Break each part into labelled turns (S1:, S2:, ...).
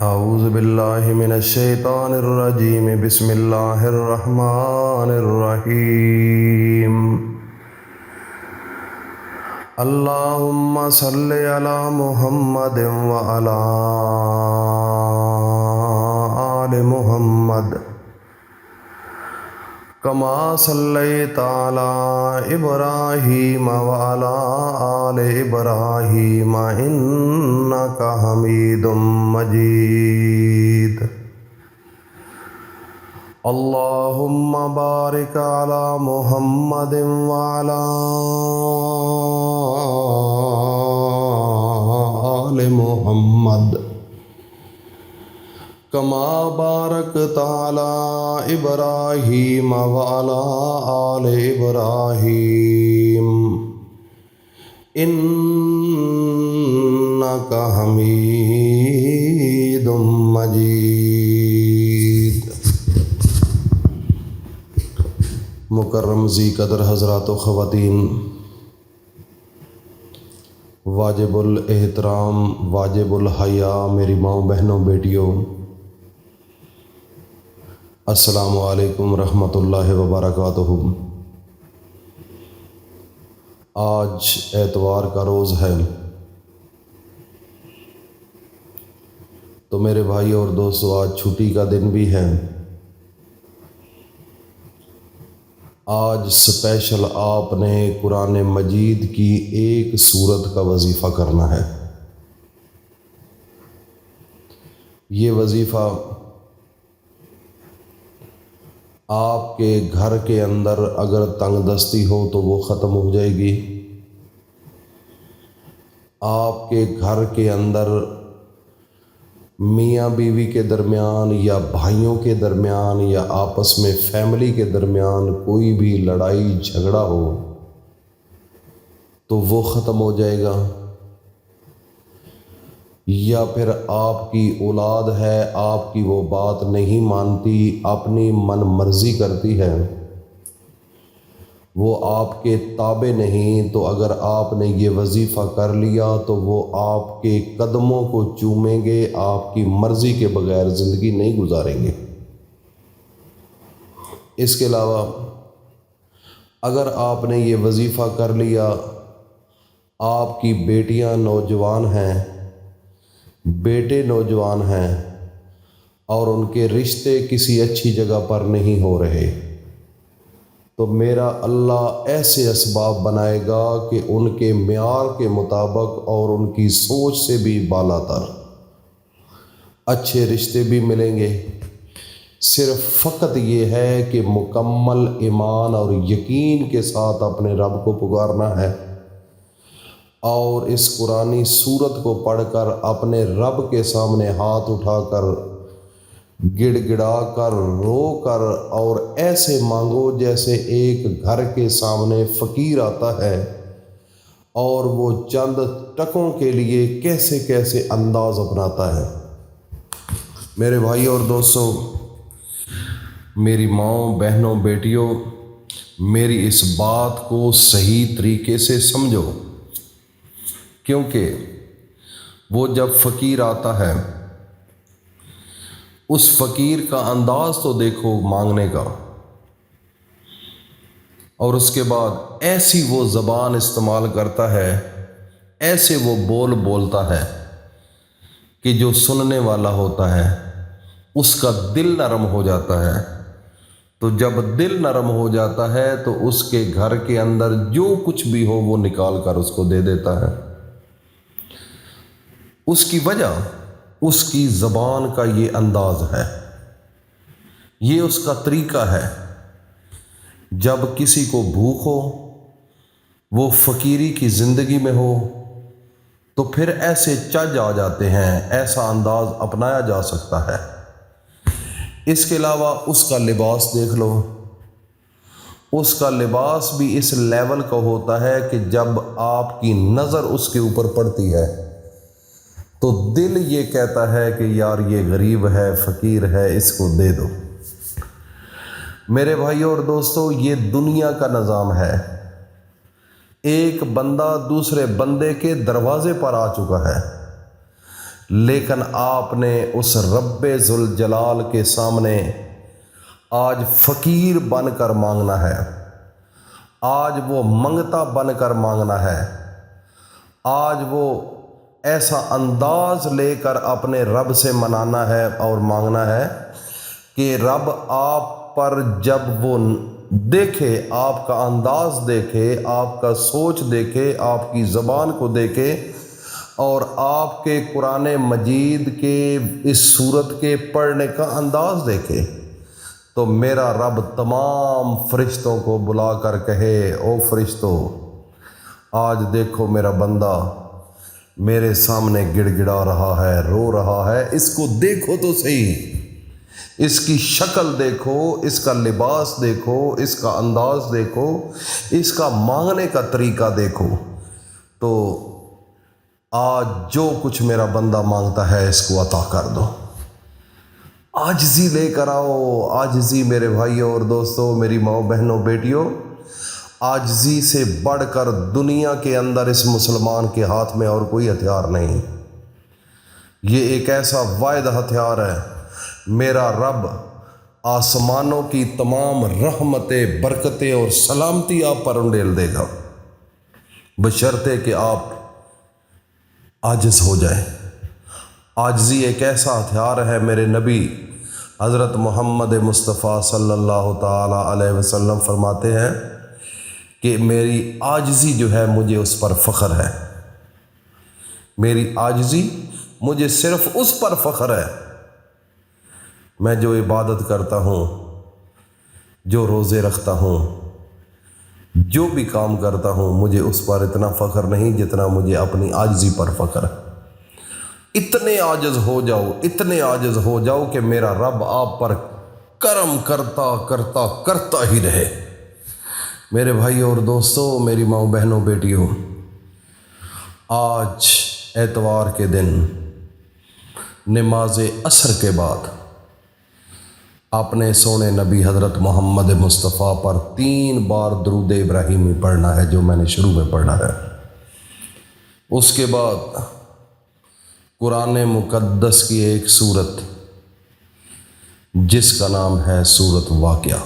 S1: اعوذ باللہ من الشیطان الرجیم بسم اللہ الرحمن الرحیم اللہم صلی علی محمد وعلی آل محمد کما صلیت علی ابراہیم وعلی آل ابراہیم انک حمید مجید اللہم بارک علی محمد وعلی آل محمد کما بارکت علی ابراہیم وعلی آل ابراہیم انک حمید مجید۔ مکرم ذی قدر حضرات و خواتین، واجب الاحترام واجب الحیا میری ماؤں بہنوں بیٹیوں، السلام علیکم ورحمۃ اللہ وبرکاتہ۔ آج اتوار کا روز ہے، تو میرے بھائی اور دوستو آج چھٹی کا دن بھی ہے۔ آج اسپیشل آپ نے قرآن مجید کی ایک سورت کا وظیفہ کرنا ہے۔ یہ وظیفہ آپ کے گھر کے اندر اگر تنگ دستی ہو تو وہ ختم ہو جائے گی۔ آپ کے گھر کے اندر میاں بیوی کے درمیان یا بھائیوں کے درمیان یا آپس میں فیملی کے درمیان کوئی بھی لڑائی جھگڑا ہو تو وہ ختم ہو جائے گا۔ یا پھر آپ کی اولاد ہے، آپ کی وہ بات نہیں مانتی، اپنی من مرضی کرتی ہے، وہ آپ کے تابع نہیں، تو اگر آپ نے یہ وظیفہ کر لیا تو وہ آپ کے قدموں کو چومیں گے، آپ کی مرضی کے بغیر زندگی نہیں گزاریں گے۔ اس کے علاوہ اگر آپ نے یہ وظیفہ کر لیا، آپ کی بیٹیاں نوجوان ہیں، بیٹے نوجوان ہیں اور ان کے رشتے کسی اچھی جگہ پر نہیں ہو رہے، تو میرا اللہ ایسے اسباب بنائے گا کہ ان کے معیار کے مطابق اور ان کی سوچ سے بھی بالا تر اچھے رشتے بھی ملیں گے۔ صرف فقط یہ ہے کہ مکمل ایمان اور یقین کے ساتھ اپنے رب کو پکارنا ہے، اور اس قرآنی سورت کو پڑھ کر اپنے رب کے سامنے ہاتھ اٹھا کر گڑ گڑا کر رو کر اور ایسے مانگو جیسے ایک گھر کے سامنے فقیر آتا ہے اور وہ چند ٹکوں کے لیے کیسے کیسے انداز اپناتا ہے۔ میرے بھائی اور دوستوں، میری ماؤں بہنوں بیٹیوں، میری اس بات کو صحیح طریقے سے سمجھو، کیونکہ وہ جب فقیر آتا ہے اس فقیر کا انداز تو دیکھو مانگنے کا، اور اس کے بعد ایسی وہ زبان استعمال کرتا ہے، ایسے وہ بولتا ہے کہ جو سننے والا ہوتا ہے اس کا دل نرم ہو جاتا ہے۔ تو جب دل نرم ہو جاتا ہے تو اس کے گھر کے اندر جو کچھ بھی ہو وہ نکال کر اس کو دے دیتا ہے۔ اس کی وجہ اس کی زبان کا یہ انداز ہے، یہ اس کا طریقہ ہے۔ جب کسی کو بھوک ہو، وہ فقیری کی زندگی میں ہو، تو پھر ایسے چج آ جاتے ہیں، ایسا انداز اپنایا جا سکتا ہے۔ اس کے علاوہ اس کا لباس دیکھ لو، اس کا لباس بھی اس لیول کا ہوتا ہے کہ جب آپ کی نظر اس کے اوپر پڑتی ہے تو دل یہ کہتا ہے کہ یار یہ غریب ہے، فقیر ہے، اس کو دے دو۔ میرے بھائیوں اور دوستو، یہ دنیا کا نظام ہے۔ ایک بندہ دوسرے بندے کے دروازے پر آ چکا ہے، لیکن آپ نے اس رب ذوالجلال کے سامنے آج فقیر بن کر مانگنا ہے، آج وہ منگتا بن کر مانگنا ہے، آج وہ ایسا انداز لے کر اپنے رب سے منانا ہے اور مانگنا ہے کہ رب آپ پر جب وہ دیکھے، آپ کا انداز دیکھے، آپ کا سوچ دیکھے، آپ کی زبان کو دیکھے اور آپ کے قرآن مجید کے اس سورت کے پڑھنے کا انداز دیکھے، تو میرا رب تمام فرشتوں کو بلا کر کہے، او فرشتوں، آج دیکھو میرا بندہ میرے سامنے گڑ گڑا رہا ہے، رو رہا ہے، اس کو دیکھو تو صحیح، اس کی شکل دیکھو، اس کا لباس دیکھو، اس کا انداز دیکھو، اس کا مانگنے کا طریقہ دیکھو، تو آج جو کچھ میرا بندہ مانگتا ہے اس کو عطا کر دو۔ عاجزی لے کر آؤ، عاجزی میرے بھائیوں اور دوستوں، میری ماؤں بہنوں بیٹیوں، عاجزی سے بڑھ کر دنیا کے اندر اس مسلمان کے ہاتھ میں اور کوئی ہتھیار نہیں۔ یہ ایک ایسا واحد ہتھیار ہے، میرا رب آسمانوں کی تمام رحمتیں، برکتیں اور سلامتی آپ پر انڈیل دے گا، بشرطے کہ آپ عاجز ہو جائیں۔ عاجزی ایک ایسا ہتھیار ہے، میرے نبی حضرت محمد مصطفیٰ صلی اللہ تعالیٰ علیہ وسلم فرماتے ہیں کہ میری عاجزی جو ہے مجھے اس پر فخر ہے، میری عاجزی مجھے صرف اس پر فخر ہے۔ میں جو عبادت کرتا ہوں، جو روزے رکھتا ہوں، جو بھی کام کرتا ہوں، مجھے اس پر اتنا فخر نہیں جتنا مجھے اپنی عاجزی پر فخر ہے۔ اتنے عاجز ہو جاؤ، اتنے عاجز ہو جاؤ کہ میرا رب آپ پر کرم کرتا کرتا کرتا ہی رہے۔ میرے بھائی اور دوستوں، میری ماؤں بہنوں بیٹیوں، آج اتوار کے دن نماز عصر کے بعد اپنے سونے نبی حضرت محمد مصطفیٰ پر 3 بار درود ابراہیمی پڑھنا ہے، جو میں نے شروع میں پڑھنا ہے۔ اس کے بعد قرآن مقدس کی ایک سورت جس کا نام ہے سورت واقعہ،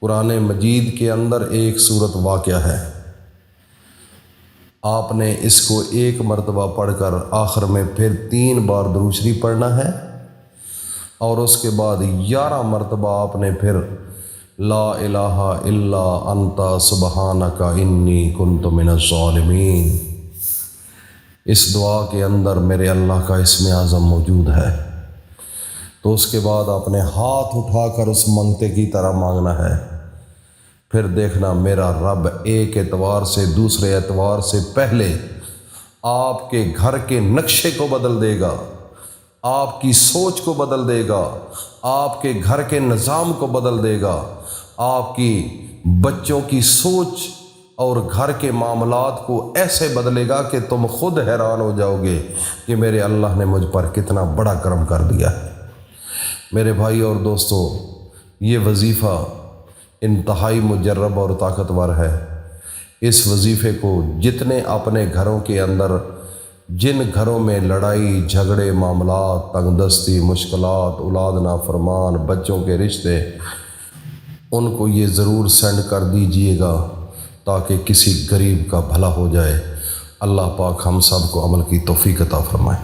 S1: قرآن مجید کے اندر ایک سورت واقعہ ہے، آپ نے اس کو 1 مرتبہ پڑھ کر آخر میں پھر 3 بار درود شریف پڑھنا ہے، اور اس کے بعد 11 مرتبہ آپ نے پھر لا الہ الا انت سبحانک انی کنت من الظالمین۔ اس دعا کے اندر میرے اللہ کا اسم اعظم موجود ہے، تو اس کے بعد اپنے ہاتھ اٹھا کر اس منگتے کی طرح مانگنا ہے۔ پھر دیکھنا میرا رب ایک اعتبار سے دوسرے اعتبار سے پہلے آپ کے گھر کے نقشے کو بدل دے گا، آپ کی سوچ کو بدل دے گا، آپ کے گھر کے نظام کو بدل دے گا، آپ کی بچوں کی سوچ اور گھر کے معاملات کو ایسے بدلے گا کہ تم خود حیران ہو جاؤ گے کہ میرے اللہ نے مجھ پر کتنا بڑا کرم کر دیا ہے۔ میرے بھائی اور دوستو، یہ وظیفہ انتہائی مجرب اور طاقتور ہے۔ اس وظیفے کو جتنے اپنے گھروں کے اندر، جن گھروں میں لڑائی جھگڑے معاملات، تنگ دستی، مشکلات، اولاد نافرمان، بچوں کے رشتے، ان کو یہ ضرور سینڈ کر دیجئے گا تاکہ کسی غریب کا بھلا ہو جائے۔ اللہ پاک ہم سب کو عمل کی توفیق عطا فرمائے۔